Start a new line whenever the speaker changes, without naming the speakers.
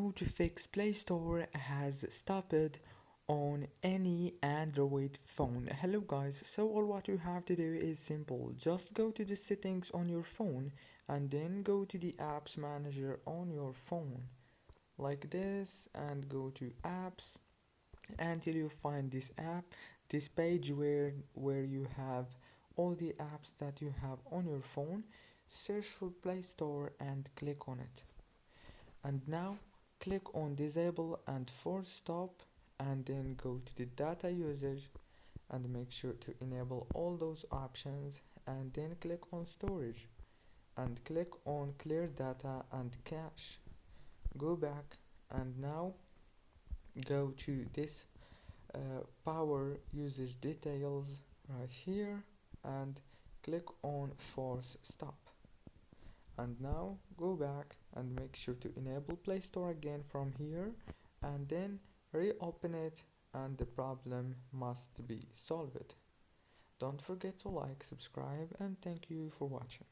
how to fix Play Store has stopped on any Android phone. Hello guys, so all what you have to do is simple. Just go to the settings on your phone and then go to the apps manager on your phone like this and go to apps until you find this app, this page where you have all the apps that you have on your phone. Search for Play Store and click on it, and now click on disable and force stop, and then go to the data usage and make sure to enable all those options, and then click on storage and click on clear data and cache. Go back and now go to this power usage details right here and click on force stop, and now go back and make sure to enable Play Store again from here and then reopen it, and the problem must be solved. Don't forget to like, subscribe, and thank you for watching.